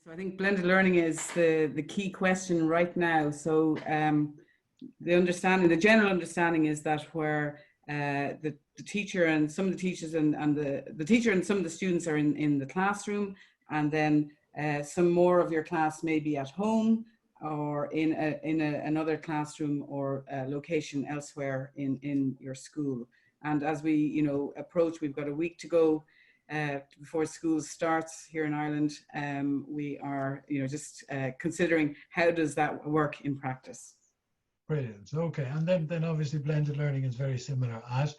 So I think blended learning is the key question right now. So the understanding, the general understanding is that where the teacher and some of the teachers and the teacher and some of the students are in the classroom, and then some more of your class may be at home or in another classroom or location elsewhere in your school. And as we approach, we've got a week to go before school starts here in Ireland. We are just considering how does that work in practice. Brilliant. Okay, and then obviously blended learning is very similar at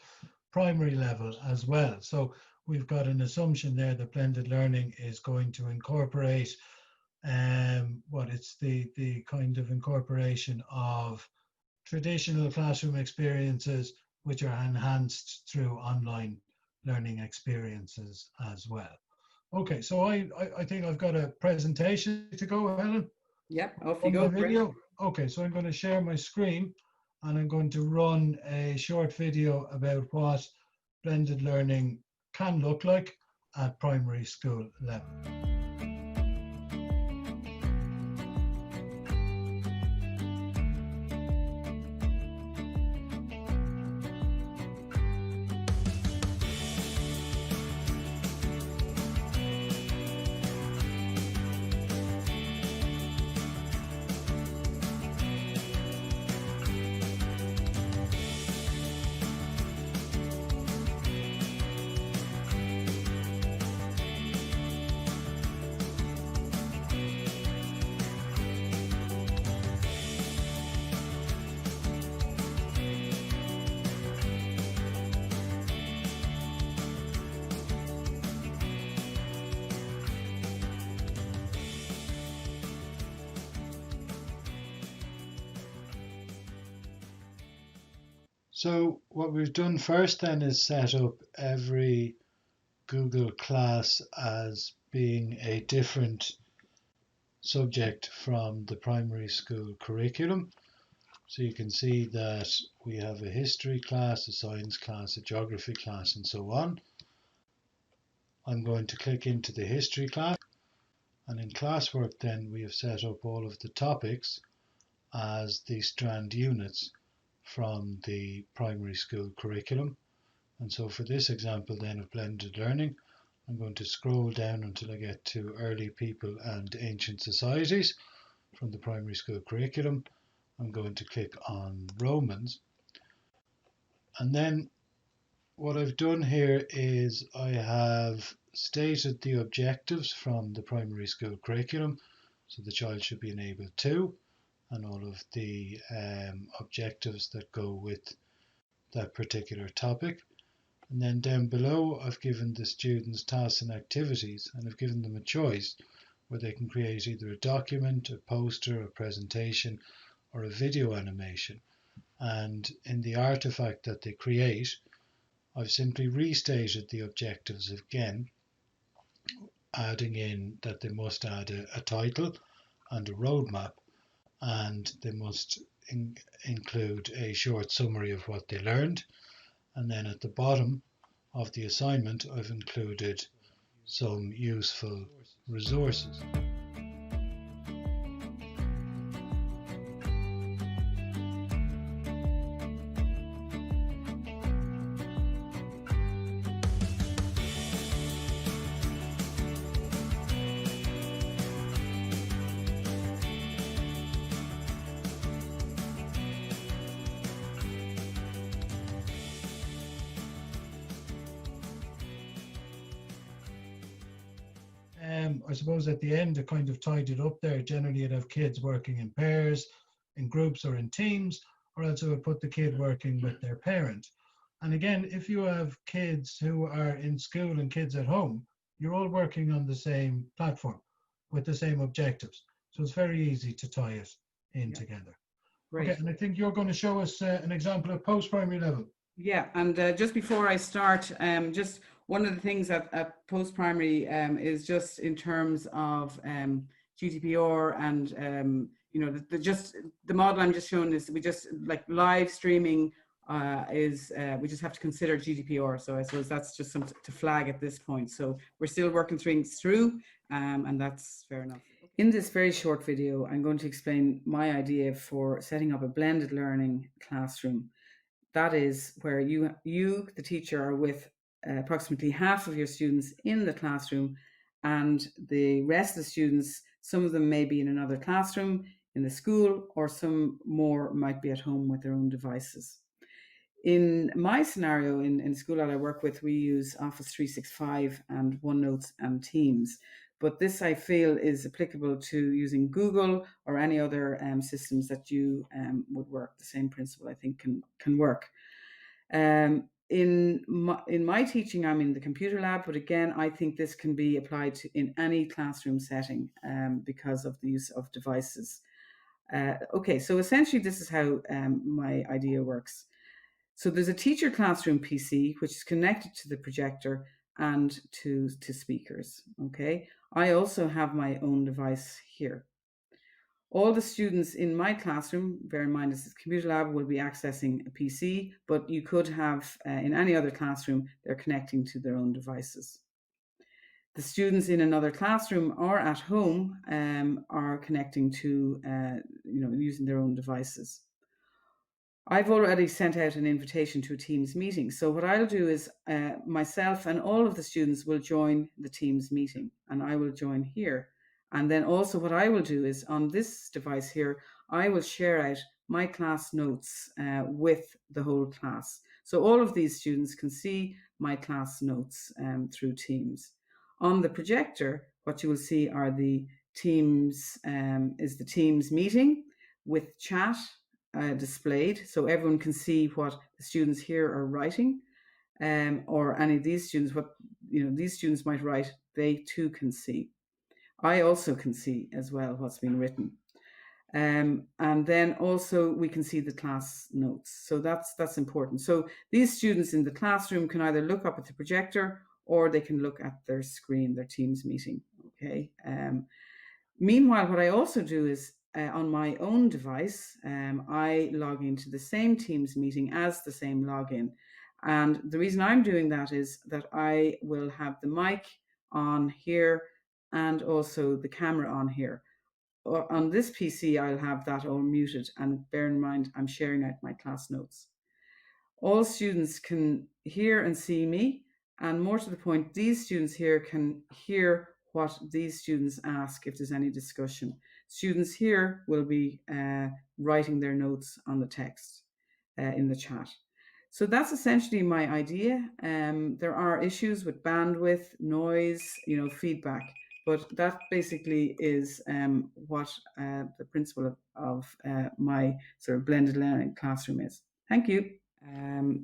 primary level as well. So we've got an assumption there that blended learning is going to incorporate it's the kind of incorporation of traditional classroom experiences which are enhanced through online learning experiences as well. Okay, so I think I've got a presentation to go, Helen. Yep, off you go. Video. Okay, so I'm going to share my screen and I'm going to run a short video about what blended learning can look like at primary school level. So what we've done first then is set up every Google class as being a different subject from the primary school curriculum. So you can see that we have a history class, a science class, a geography class, and so on. I'm going to click into the history class, and in classwork then we have set up all of the topics as the strand units from the primary school curriculum. And so for this example then of blended learning, I'm going to scroll down until I get to early people and ancient societies from the primary school curriculum. I'm going to click on Romans. And then what I've done here is I have stated the objectives from the primary school curriculum. So the child should be enabled to, and all of the objectives that go with that particular topic. And then down below I've given the students tasks and activities, and I've given them a choice where they can create either a document, a poster, a presentation, or a video animation. And in the artifact that they create, I've simply restated the objectives again, adding in that they must add a title and a roadmap, and they must include a short summary of what they learned. And then at the bottom of the assignment, I've included some useful resources. I suppose at the end, I kind of tied it up there. Generally, you'd have kids working in pairs, in groups or in teams, or else I would put the kid working with their parent. And again, if you have kids who are in school and kids at home, you're all working on the same platform with the same objectives. So it's very easy to tie it in together. Right. Okay, and I think you're going to show us an example of post-primary level. Yeah, and just before I start, just one of the things at post-primary is just in terms of GDPR and the model I'm just showing is we just like live streaming we just have to consider GDPR. So I suppose that's just something to flag at this point. So we're still working things through and that's fair enough. In this very short video, I'm going to explain my idea for setting up a blended learning classroom. That is where you the teacher, are with approximately half of your students in the classroom, and the rest of the students, some of them may be in another classroom in the school, or some more might be at home with their own devices. In my scenario, in the school that I work with, we use Office 365 and OneNote and Teams. But this, I feel, is applicable to using Google or any other systems that you would work. The same principle, I think, can work. In my teaching, I'm in the computer lab, but again, I think this can be applied in any classroom setting because of the use of devices. Okay, so essentially this is how my idea works. So there's a teacher classroom PC, which is connected to the projector and to speakers, okay? I also have my own device here. All the students in my classroom, bear in mind this is a computer lab, will be accessing a PC, but you could have, in any other classroom, they're connecting to their own devices. The students in another classroom or at home are connecting to, using their own devices. I've already sent out an invitation to a Teams meeting. So what I'll do is myself and all of the students will join the Teams meeting, and I will join here. And then also what I will do is on this device here, I will share out my class notes with the whole class. So all of these students can see my class notes through Teams. On the projector, what you will see are the Teams, is the Teams meeting with chat displayed, so everyone can see what the students here are writing, or any of these students, what these students might write, they too can see. I also can see as well what's been written. And then also we can see the class notes. So that's important. So these students in the classroom can either look up at the projector or they can look at their screen, their Teams meeting. Okay. Meanwhile, what I also do is on my own device, I log into the same Teams meeting as the same login. And the reason I'm doing that is that I will have the mic on here and also the camera on here. On this PC, I'll have that all muted, and bear in mind, I'm sharing out my class notes. All students can hear and see me, and more to the point, these students here can hear what these students ask if there's any discussion. Students here will be writing their notes on the text in the chat. So that's essentially my idea. There are issues with bandwidth, noise, feedback, but that basically is what the principle of my sort of blended learning classroom is. Thank you.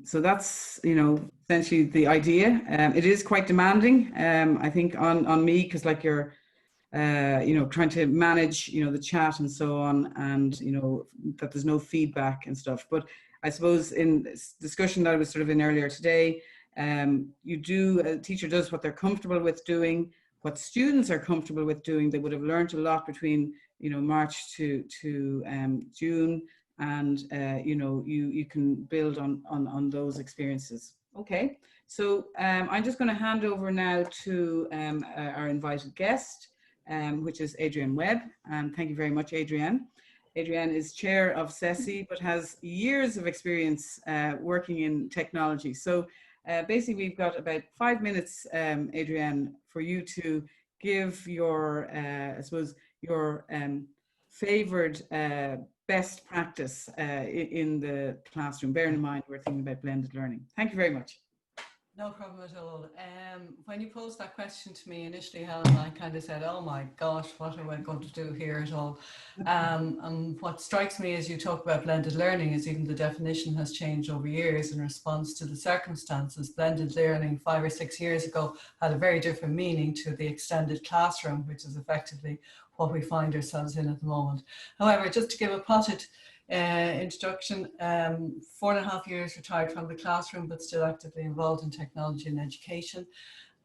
So that's, essentially the idea. It is quite demanding, I think, on me, because like you're, trying to manage, the chat and so on, and, that there's no feedback and stuff. But I suppose in this discussion that I was sort of in earlier today, a teacher does what they're comfortable with doing, what students are comfortable with doing. They would have learned a lot between, March to June. And you can build on those experiences. Okay, so I'm just going to hand over now to our invited guest, which is Adrienne Webb. Thank you very much, Adrienne. Adrienne is chair of CESI, but has years of experience working in technology. So basically, we've got about 5 minutes, Adrienne, for you to give your, I suppose, your favored best practice in the classroom, bearing in mind we're thinking about blended learning. Thank you very much. No problem at all. When you posed that question to me initially, Helen, I kind of said, oh my gosh, what am I going to do here at all? And what strikes me as you talk about blended learning is even the definition has changed over years in response to the circumstances. Blended learning 5 or 6 years ago had a very different meaning to the extended classroom, which is effectively what we find ourselves in at the moment. However, just to give a potted introduction, 4.5 years retired from the classroom, but still actively involved in technology and education.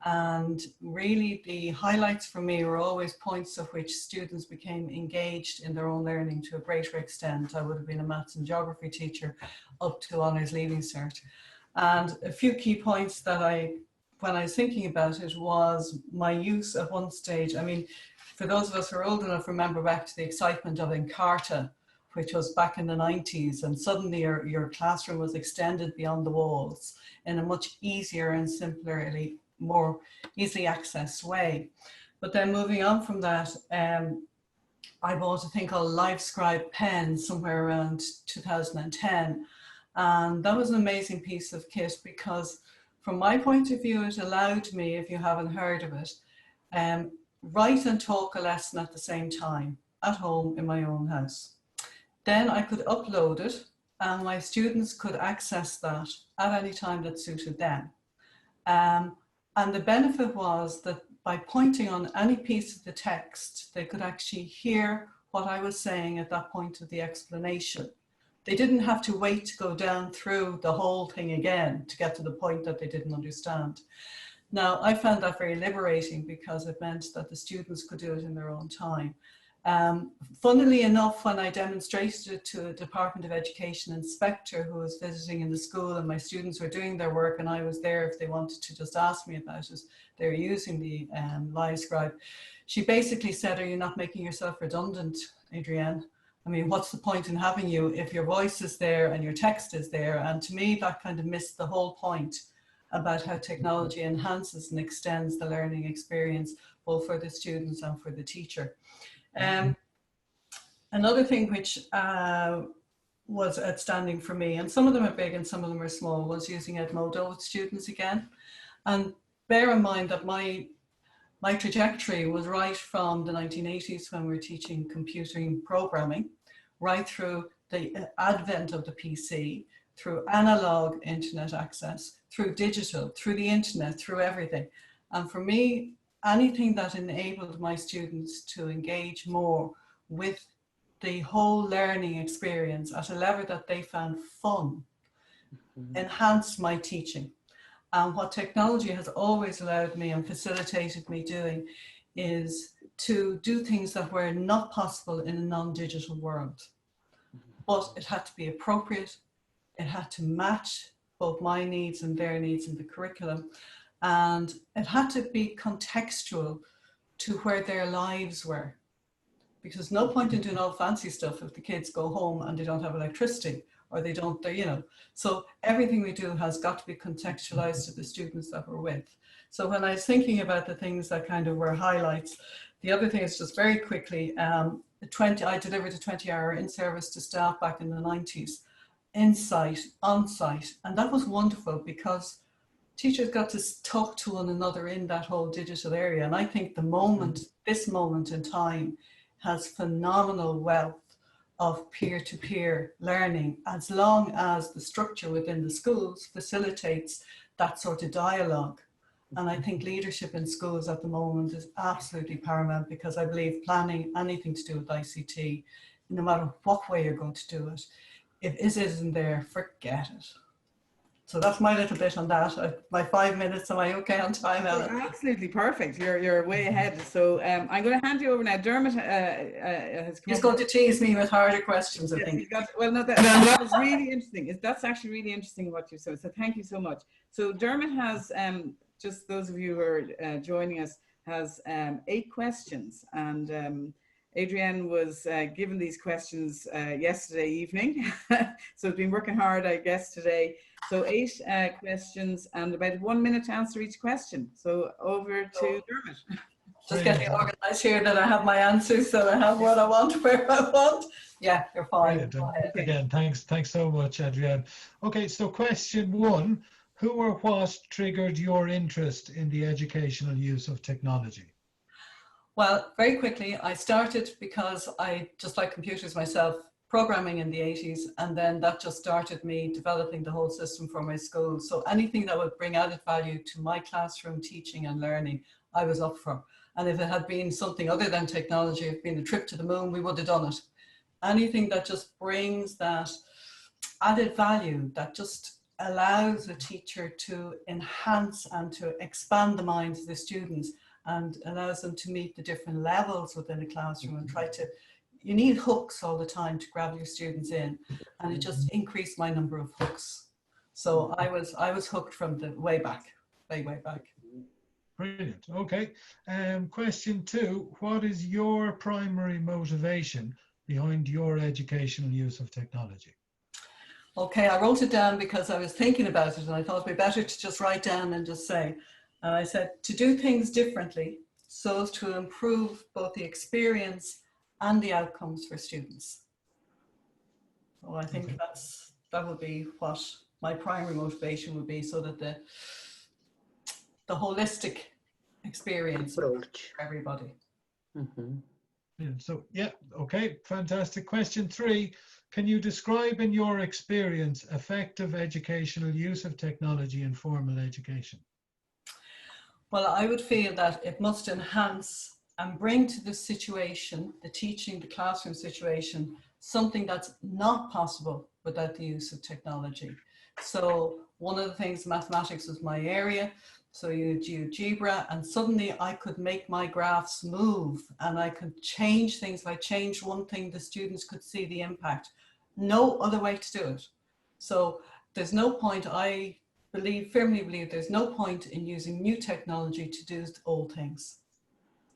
And really the highlights for me were always points at which students became engaged in their own learning to a greater extent. I would have been a maths and geography teacher up to honours leaving cert. And a few key points that when I was thinking about it, was my use at one stage. I mean, for those of us who are old enough, remember back to the excitement of Encarta, which was back in the 90s, and suddenly your classroom was extended beyond the walls in a much easier and simpler, more easily accessed way. But then moving on from that, I bought a thing called LiveScribe pen somewhere around 2010. And that was an amazing piece of kit because from my point of view, it allowed me, if you haven't heard of it, write and talk a lesson at the same time at home in my own house. Then I could upload it and my students could access that at any time that suited them. And the benefit was that by pointing on any piece of the text, they could actually hear what I was saying at that point of the explanation. They didn't have to wait to go down through the whole thing again to get to the point that they didn't understand. Now, I found that very liberating because it meant that the students could do it in their own time. Funnily enough, when I demonstrated it to a Department of Education inspector who was visiting in the school and my students were doing their work and I was there if they wanted to just ask me about it, they were using the LiveScribe. She basically said, are you not making yourself redundant, Adrienne? I mean, what's the point in having you if your voice is there and your text is there? And to me, that kind of missed the whole point about how technology enhances and extends the learning experience, both for the students and for the teacher. Another thing which was outstanding for me, and some of them are big and some of them are small, was using Edmodo with students again. And bear in mind that my trajectory was right from the 1980s when we were teaching computing programming, right through the advent of the PC, through analog internet access, through digital, through the internet, through everything. And for me, anything that enabled my students to engage more with the whole learning experience at a level that they found fun, enhanced my teaching. And what technology has always allowed me and facilitated me doing is to do things that were not possible in a non-digital world. But it had to be appropriate, it had to match both my needs and their needs in the curriculum, and it had to be contextual to where their lives were. Because no point in doing all fancy stuff if the kids go home and they don't have electricity or they don't, so everything we do has got to be contextualized to the students that we're with. So when I was thinking about the things that kind of were highlights, the other thing is just very quickly, I delivered a 20-hour in-service to staff back in the 90s, in-site, on-site, and that was wonderful because teachers got to talk to one another in that whole digital area. And I think this moment in time has phenomenal wealth of peer-to-peer learning, as long as the structure within the schools facilitates that sort of dialogue. And I think leadership in schools at the moment is absolutely paramount, because I believe planning anything to do with ICT, no matter what way you're going to do it, if it isn't there, forget it. So that's my little bit on that. My 5 minutes, am I okay on time, Ellen? You're absolutely perfect. You're way ahead. So I'm going to hand you over now. Dermot has come. He's going to tease me with harder questions, I think. Well, no, that was really interesting. That's actually really interesting what you said. So thank you so much. So Dermot has, just those of you who are joining us, has 8 questions. And Adrienne was given these questions yesterday evening. So it's been working hard, I guess, today. So 8 questions and about 1 minute to answer each question. So over to Dermot. Just getting organised here that I have my answers, so I have what I want, where I want. Yeah, you're fine. Again, thanks so much, Adrienne. Okay, so question 1, who or what triggered your interest in the educational use of technology? Well, very quickly, I started because I just like computers myself, programming in the 80s, and then that just started me developing the whole system for my school. So anything that would bring added value to my classroom teaching and learning, I was up for. And if it had been something other than technology, if it had been a trip to the moon, we would have done it. Anything that just brings that added value, that just allows a teacher to enhance and to expand the minds of the students and allows them to meet the different levels within a classroom and try to, you need hooks all the time to grab your students in, and it just increased my number of hooks. So I was hooked from the way back. Brilliant. Okay. Question 2, what is your primary motivation behind your educational use of technology? Okay, I wrote it down because I was thinking about it and I thought it'd be better to just write down and just say. And I said, to do things differently so as to improve both the experience and the outcomes for students. So I think Okay. that would be what my primary motivation would be, so that the holistic experience for everybody. Mm-hmm. Yeah, so, yeah, okay, fantastic. Question 3, can you describe in your experience effective educational use of technology in formal education? Well, I would feel that it must enhance and bring to the situation, the teaching, the classroom situation, something that's not possible without the use of technology. So one of the things, mathematics was my area. So you do GeoGebra, and suddenly I could make my graphs move and I could change things. If I changed one thing, the students could see the impact. No other way to do it. So there's no point, I firmly believe there's no point in using new technology to do old things.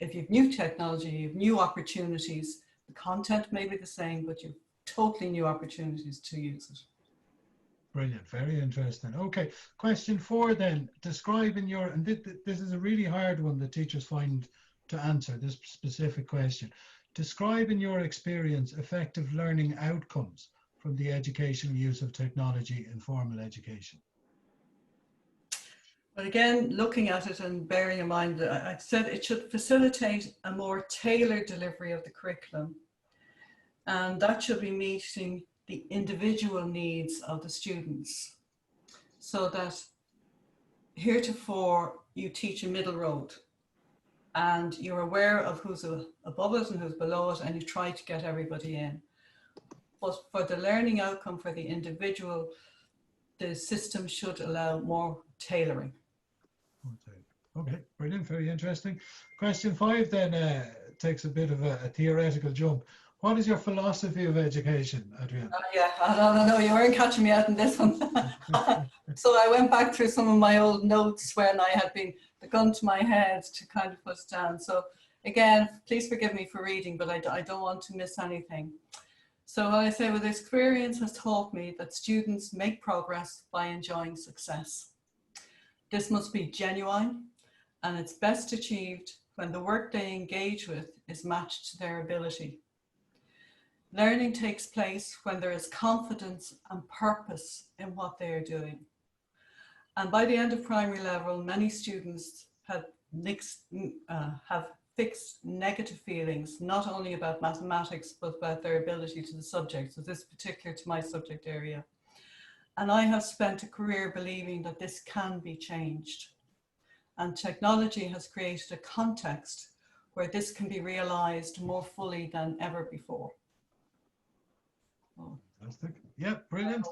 If you have new technology, you have new opportunities. The content may be the same, but you have totally new opportunities to use it. Brilliant, very interesting. Okay, question 4 then, describe in your, and this is a really hard one that teachers find to answer, this specific question. Describe in your experience effective learning outcomes from the educational use of technology in formal education. But again, looking at it and bearing in mind that I said it should facilitate a more tailored delivery of the curriculum. And that should be meeting the individual needs of the students, so that heretofore you teach a middle road and you're aware of who's above it and who's below it, and you try to get everybody in. But for the learning outcome for the individual, the system should allow more tailoring. Okay, brilliant, very interesting. Question 5 then takes a bit of a theoretical jump. What is your philosophy of education, Adrienne? Yeah, I don't know, you weren't catching me out in this one. So I went back through some of my old notes when I had been the gun to my head to kind of put down. So again, please forgive me for reading, but I don't want to miss anything. So what I say, well, this experience has taught me that students make progress by enjoying success. This must be genuine, and it's best achieved when the work they engage with is matched to their ability. Learning takes place when there is confidence and purpose in what they are doing. And by the end of primary level, many students have fixed negative feelings, not only about mathematics, but about their ability to the subject. So this particular to my subject area. And I have spent a career believing that this can be changed. And technology has created a context where this can be realized more fully than ever before. Fantastic. Yeah, brilliant.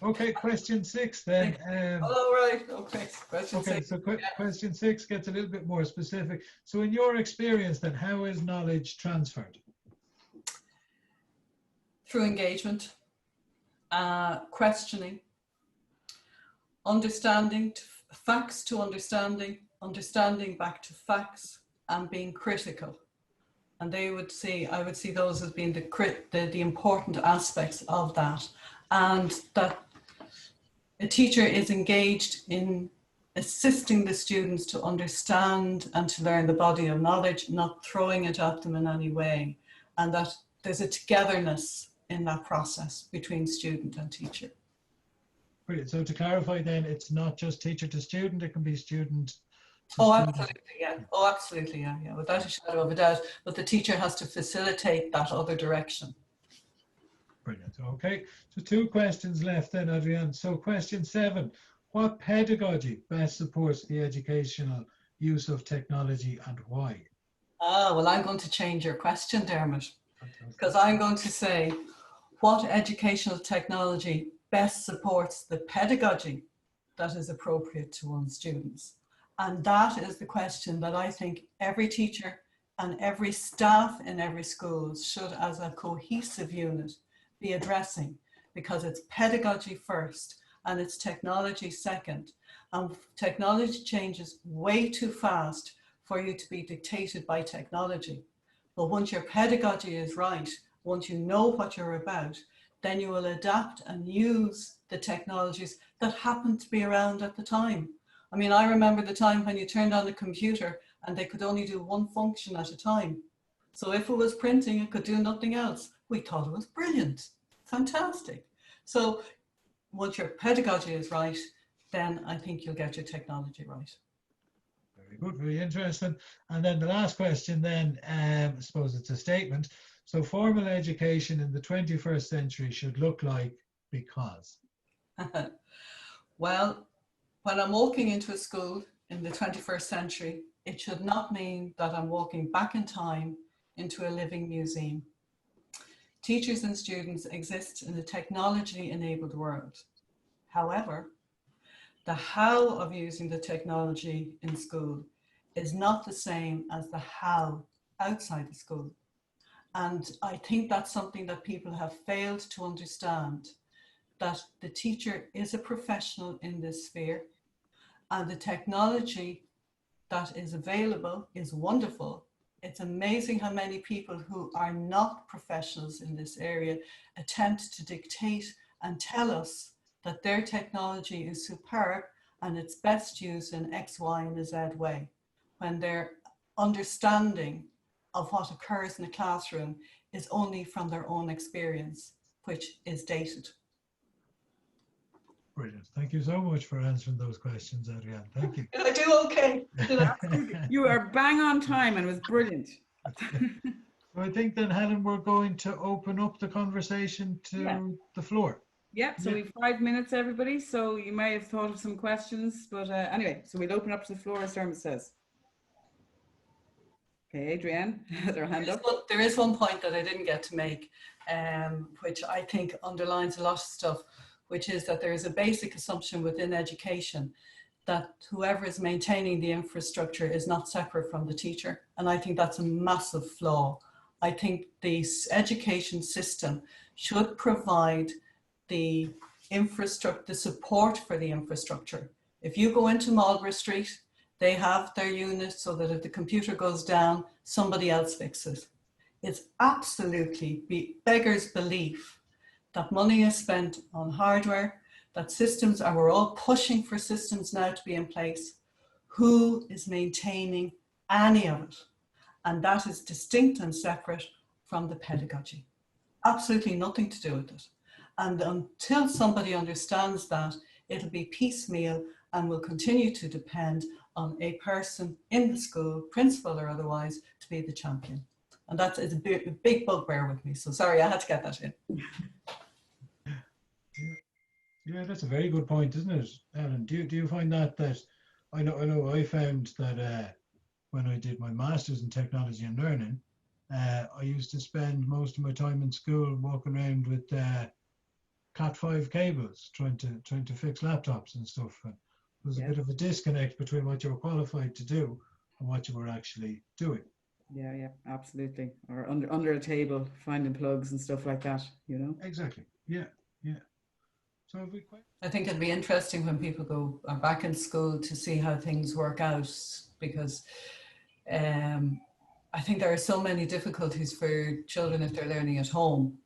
Okay, question 6 then. All right, okay. Question 6. So question 6 gets a little bit more specific. So in your experience then, how is knowledge transferred? Through engagement, questioning, understanding, facts to understanding, understanding back to facts, and being critical. And I would see those as being the important aspects of that. And that a teacher is engaged in assisting the students to understand and to learn the body of knowledge, not throwing it at them in any way. And that there's a togetherness in that process between student and teacher. Brilliant. So to clarify then, it's not just teacher to student, it can be student to Oh, student. absolutely, yeah. Oh, absolutely, yeah, yeah. Without a shadow of a doubt. But the teacher has to facilitate that other direction. Brilliant. Okay. So 2 questions left then, Adrienne. So question 7, what pedagogy best supports the educational use of technology and why? Well, I'm going to change your question, Dermot, because I'm going to say what educational technology best supports the pedagogy that is appropriate to one's students. And that is the question that I think every teacher and every staff in every school should, as a cohesive unit, be addressing, because it's pedagogy first. and it's technology second. And technology changes way too fast for you to be dictated by technology. But once your pedagogy is right, once you know what you're about, then you will adapt and use the technologies that happen to be around at the time. I mean, I remember the time when you turned on a computer and they could only do one function at a time. So if it was printing, it could do nothing else. We thought it was brilliant, fantastic. So once your pedagogy is right, then I think you'll get your technology right. Very good, very interesting. And then the last question then, I suppose it's a statement. So formal education in the 21st century should look like because? Well, when I'm walking into a school in the 21st century, it should not mean that I'm walking back in time into a living museum. Teachers and students exist in a technology-enabled world. However, the how of using the technology in school is not the same as the how outside the school. And I think that's something that people have failed to understand, that the teacher is a professional in this sphere, and the technology that is available is wonderful. It's amazing how many people who are not professionals in this area attempt to dictate and tell us that their technology is superb and it's best used in X, Y, and Z way, when their understanding of what occurs in the classroom is only from their own experience, which is dated. Brilliant. Thank you so much for answering those questions, Adrienne. Thank you. Did I do okay? You are bang on time and it was brilliant. So I think then, Helen, we're going to open up the conversation to the floor. Yep, so we've 5 minutes, everybody. So you may have thought of some questions, but anyway, so we'll open up to the floor as Dermot says. Okay, Adrienne has her hand up. There is one point that I didn't get to make, which I think underlines a lot of stuff, which is that there is a basic assumption within education that whoever is maintaining the infrastructure is not separate from the teacher. And I think that's a massive flaw. I think the education system should provide the infrastructure, the support for the infrastructure. If you go into Marlborough Street, they have their unit so that if the computer goes down, somebody else fixes it. It's absolutely beggars belief that money is spent on hardware, that systems, and we're all pushing for systems now to be in place. Who is maintaining any of it? And that is distinct and separate from the pedagogy. Absolutely nothing to do with it. And until somebody understands that, it'll be piecemeal and will continue to depend on a person in the school, principal or otherwise, to be the champion. And that's a big bugbear with me. So sorry, I had to get that in. Yeah, that's a very good point, isn't it, Ellen? Do you find that I know I found that when I did my master's in technology and learning, I used to spend most of my time in school walking around with Cat5 cables, trying to fix laptops and stuff. And there was a bit of a disconnect between what you were qualified to do and what you were actually doing. Yeah, absolutely. Or under a table, finding plugs and stuff like that, you know? Exactly. Yeah. So have we quite... I think it'd be interesting when people are back in school to see how things work out, because I think there are so many difficulties for children if they're learning at home,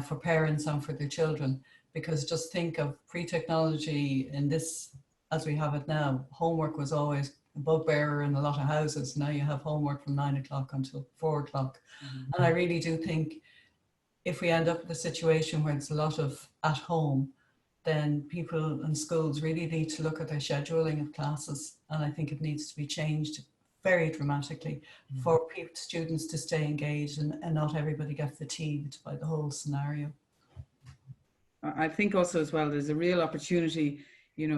for parents and for their children, because just think of pre-technology in this, as we have it now, homework was always a bugbearer in a lot of houses. Now you have homework from 9 o'clock until 4 o'clock. Mm-hmm. And I really do think if we end up in a situation where it's a lot of at home, then people and schools really need to look at their scheduling of classes. And I think it needs to be changed very dramatically for students to stay engaged and not everybody get fatigued by the whole scenario. I think also as well, there's a real opportunity, as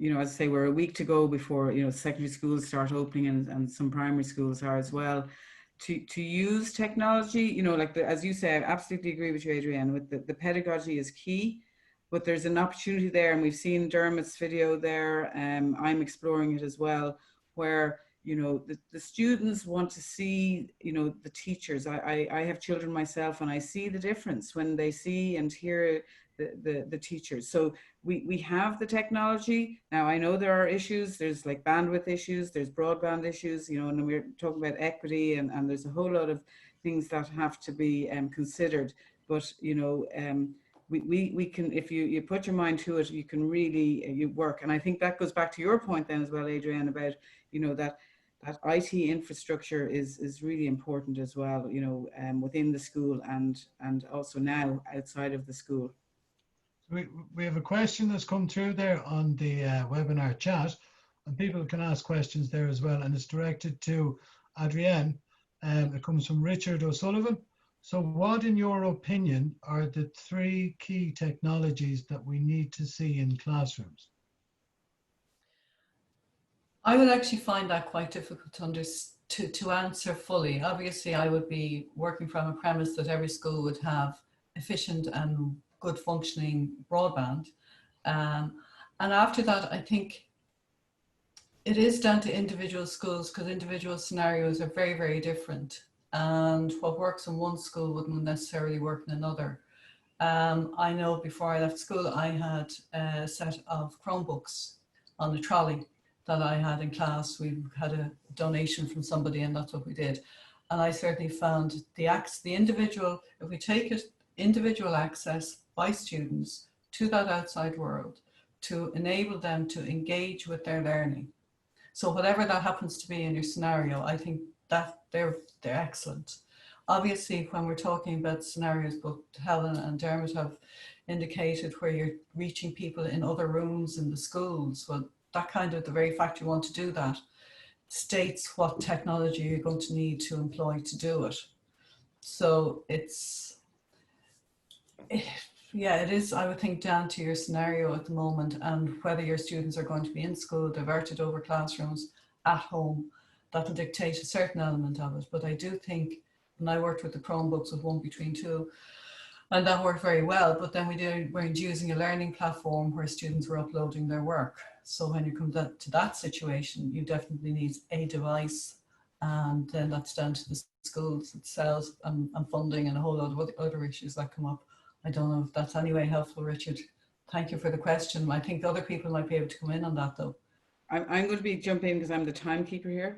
I say, we're a week to go before, secondary schools start opening and some primary schools are as well, to use technology, as you say, I absolutely agree with you, Adrienne, with the pedagogy is key, but there's an opportunity there, and we've seen Dermot's video there, I'm exploring it as well, where you know, the students want to see, you know, the teachers. I have children myself, and I see the difference when they see and hear the teachers. So we have the technology. Now, I know there are issues. There's like bandwidth issues, there's broadband issues, you know, and we're talking about equity, and there's a whole lot of things that have to be considered. But, you know, we can, if you put your mind to it, you can really you work. And I think that goes back to your point then as well, Adrienne, about, you know, that IT infrastructure is really important as well, you know, within the school and also now outside of the school. We have a question that's come through there on the webinar chat, and people can ask questions there as well, and it's directed to Adrienne. It comes from Richard O'Sullivan. So what, in your opinion, are the 3 key technologies that we need to see in classrooms? I would actually find that quite difficult to answer fully. Obviously, I would be working from a premise that every school would have efficient and good functioning broadband. And after that, I think it is down to individual schools, because individual scenarios are very, very different. And what works in one school wouldn't necessarily work in another. I know before I left school, I had a set of Chromebooks on the trolley that I had in class. We had a donation from somebody, and that's what we did. And I certainly found the individual, if we take it, individual access by students to that outside world to enable them to engage with their learning. So whatever that happens to be in your scenario, I think that they're excellent. Obviously, when we're talking about scenarios, both Helen and Dermot have indicated where you're reaching people in other rooms in the schools. Well, that kind of, the very fact you want to do that states what technology you're going to need to employ to do it. So yeah, it is, I would think, down to your scenario at the moment, and whether your students are going to be in school, diverted over classrooms, at home. That'll dictate a certain element of it. But I do think, when I worked with the Chromebooks with 1 between 2, and that worked very well, but then we weren't using a learning platform where students were uploading their work. So when you come to that situation, you definitely need a device, and then that's down to the schools themselves and funding and a whole lot of other issues that come up. I don't know if that's anyway helpful, Richard. Thank you for the question. I think other people might be able to come in on that, though. I'm going to be jumping because I'm the timekeeper here.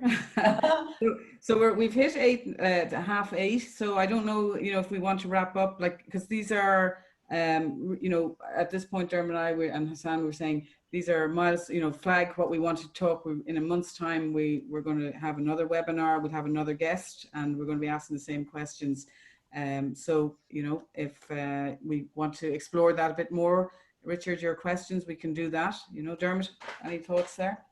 so we've hit 7:30. So I don't know, you know, if we want to wrap up, like, because these are, you know, at this point, Dermot and I and Hassan were saying these are miles, you know, flag what we want to talk. In a month's time, we're going to have another webinar. We'll have another guest, and we're going to be asking the same questions. So, you know, if we want to explore that a bit more, Richard, your questions, we can do that. You know, Dermot, any thoughts there?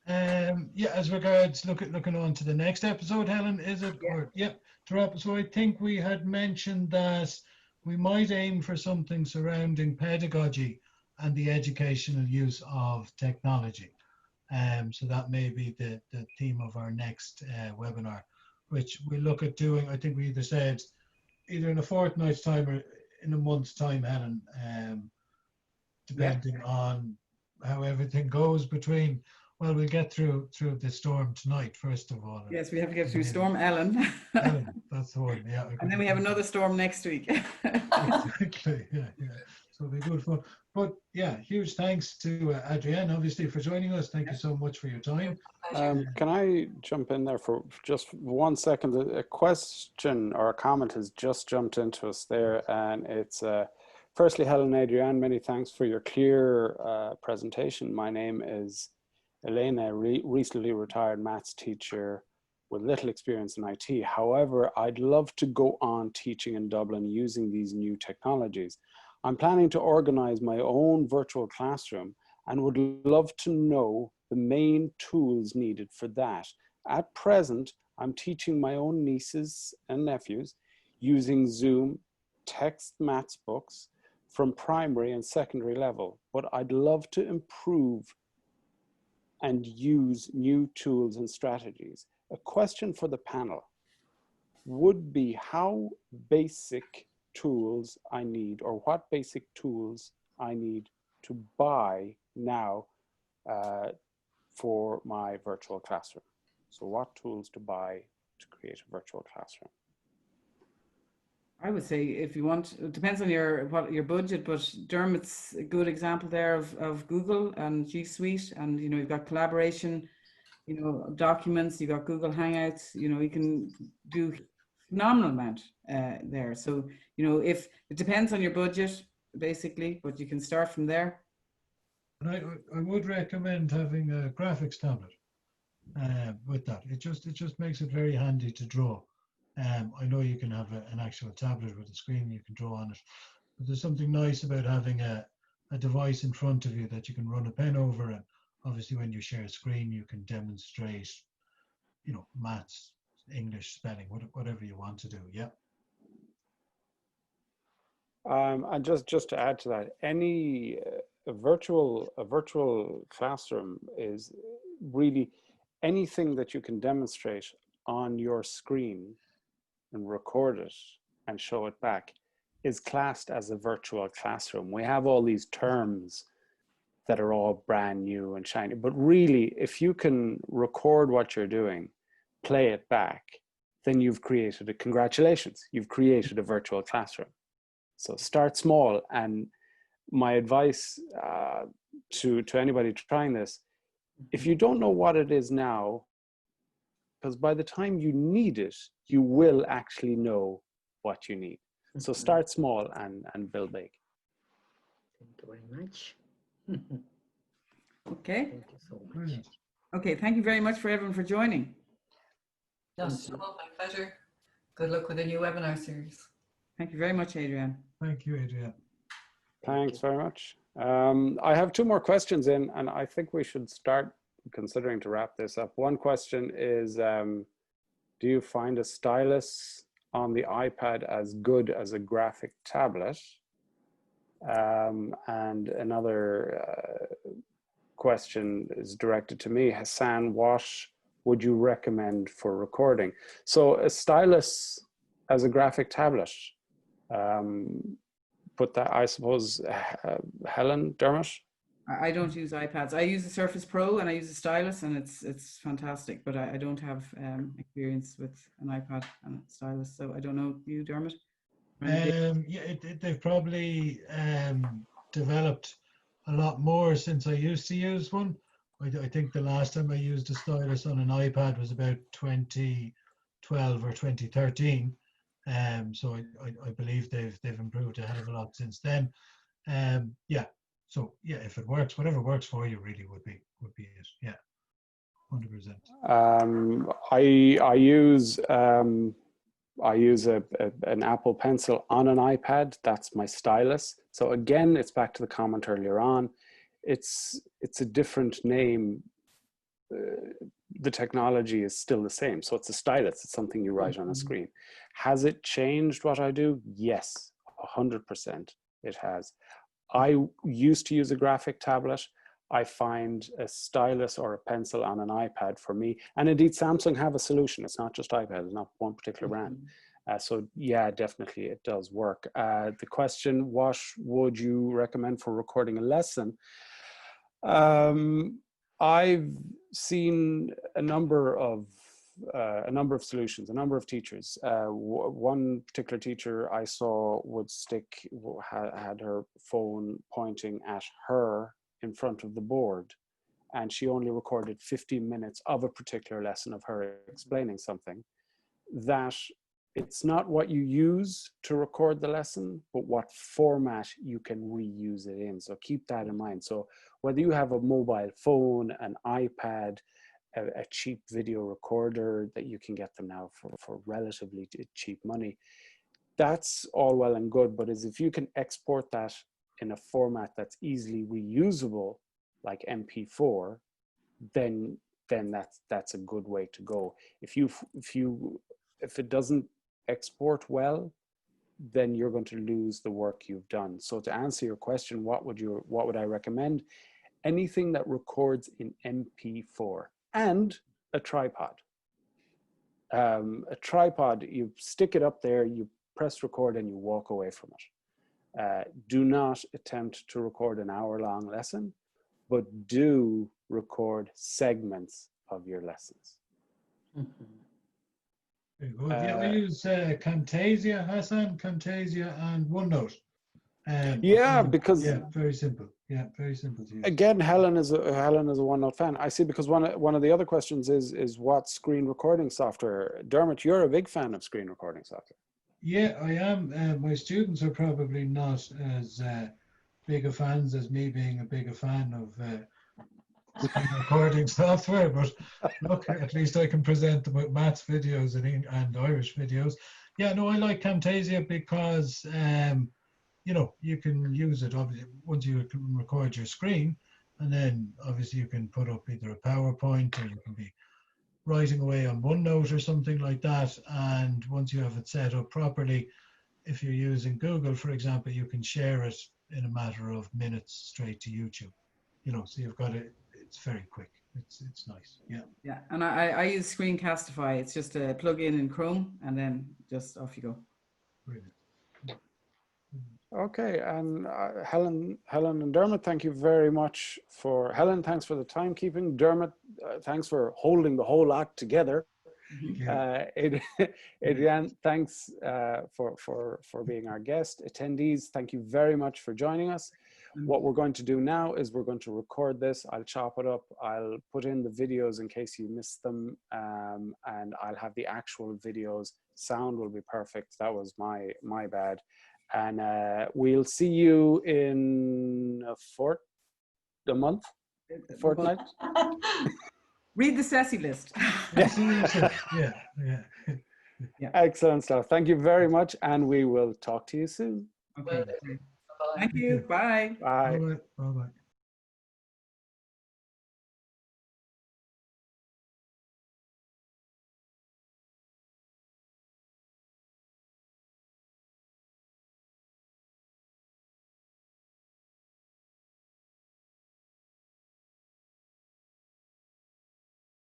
Yeah, as regards looking on to the next episode, Helen, is it? Yeah. Or, yeah, to wrap. So I think we had mentioned that we might aim for something surrounding pedagogy and the educational use of technology. So that may be the theme of our next webinar, which we look at doing. I think we either said either in a fortnight's time or in a month's time, Helen, depending on how everything goes between. Well, we'll get through the storm tonight, first of all. Yes, we have to get through Storm Ellen. Ellen, that's the one, yeah. And then we have another storm next week. Exactly, yeah. So it'll be good fun. But yeah, huge thanks to Adrienne, obviously, for joining us. Thank you so much for your time. Can I jump in there for just 1 second? A question or a comment has just jumped into us there, and it's firstly, Helen and Adrienne, many thanks for your clear presentation. My name is Elena, recently retired maths teacher with little experience in IT. However, I'd love to go on teaching in Dublin using these new technologies. I'm planning to organize my own virtual classroom and would love to know the main tools needed for that. At present, I'm teaching my own nieces and nephews using Zoom, text maths books from primary and secondary level, but I'd love to improve and use new tools and strategies. A question for the panel would be how basic tools I need, or what basic tools I need to buy now for my virtual classroom. So what tools to buy to create a virtual classroom? I would say if you want, it depends on what your budget, but Dermot's a good example there of Google and G Suite, and you've got collaboration, documents, you've got Google Hangouts, you can do phenomenal amount there. So if it depends on your budget basically, but you can start from there. And I would recommend having a graphics tablet with that. It just makes it very handy to draw. I know you can have an actual tablet with a screen you can draw on it, but there's something nice about having a device in front of you that you can run a pen over, and obviously when you share a screen you can demonstrate, maths, English, spelling, whatever you want to do. Yeah. And just to add to that, a virtual classroom is really anything that you can demonstrate on your screen and record it and show it back is classed as a virtual classroom. We have all these terms that are all brand new and shiny, but really, if you can record what you're doing, play it back, then you've created congratulations, you've created a virtual classroom. So start small. And my advice to anybody trying this, if you don't know what it is now, because by the time you need it, you will actually know what you need. So start small and build big. Thank you very much. Okay. Thank you so much. Brilliant. Okay, thank you very much for everyone for joining. Yes, well, my pleasure. Good luck with the new webinar series. Thank you very much, Adrienne. Thank you, Adrienne. Thanks very much. I have two more questions in, and I think we should start considering to wrap this up. One question is, do you find a stylus on the iPad as good as a graphic tablet? And another question is directed to me. Hassan, what would you recommend for recording? So a stylus as a graphic tablet. Put that, I suppose, Helen, Dermot? I don't use iPads. I use the Surface Pro and I use a stylus, and it's fantastic, but I don't have experience with an iPad and a stylus, so I don't know. You, Dermot? Yeah, they've probably developed a lot more since I used to use one. I think the last time I used a stylus on an iPad was about 2012 or 2013. So I believe they've improved a hell of a lot since then. Yeah. So yeah, if it works, whatever works for you really would be it. Yeah, 100%. I use an Apple Pencil on an iPad. That's my stylus. So again, it's back to the comment earlier on. It's a different name. The technology is still the same. So it's a stylus. It's something you write on a screen. Has it changed what I do? Yes, 100% it has. I used to use a graphic tablet. I find a stylus or a pencil on an iPad for me. And indeed, Samsung have a solution. It's not just iPad, it's not one particular brand. So yeah, definitely it does work. The question, what would you recommend for recording a lesson? I've seen a number of solutions, a number of teachers. One particular teacher I saw had her phone pointing at her in front of the board, and she only recorded 15 minutes of a particular lesson of her explaining something. That it's not what you use to record the lesson, but what format you can reuse it in. So keep that in mind. So whether you have a mobile phone, an iPad, a cheap video recorder that you can get them now for relatively cheap money, that's all well and good. But if you can export that in a format that's easily reusable, like MP4, then that's a good way to go. If it doesn't export well, then you're going to lose the work you've done. So to answer your question, what would I recommend? Anything that records in MP4 and a tripod. A tripod, you stick it up there, you press record and you walk away from it. Do not attempt to record an hour-long lesson, but do record segments of your lessons. Mhm. Very good. Yeah, I use Camtasia, Hassan, Camtasia, and OneNote. Yeah, because yeah, very simple. Yeah, very simple to use. again, Helen is a OneNote fan. I see, because one of the other questions is what screen recording software. Dermot, you're a big fan of screen recording software. Yeah, I am. My students are probably not as big a fans as me being a bigger fan of screen recording software, but look, at least I can present them with maths videos and Irish videos. Yeah, no, I like Camtasia because you know, you can use it obviously once you can record your screen, and then obviously you can put up either a PowerPoint, or you can be writing away on OneNote or something like that. And once you have it set up properly, if you're using Google, for example, you can share it in a matter of minutes straight to YouTube. You know, so you've got it. It's very quick. It's nice. Yeah. Yeah, and I use Screencastify. It's just a plug-in in Chrome, and then just off you go. Brilliant. Okay, and Helen and Dermot, thank you very much for Helen. Thanks for the timekeeping. Dermot, thanks for holding the whole act together. Adrienne, thanks for being our guest. Attendees, thank you very much for joining us. What we're going to do now is we're going to record this. I'll chop it up. I'll put in the videos in case you missed them, and I'll have the actual videos. Sound will be perfect. That was my bad. And we'll see you in a fortnight. Read the CESI list. Yeah. Excellent stuff. Thank you very much, and we will talk to you soon. Okay. Thank you. Bye. Bye. Bye-bye. Bye-bye.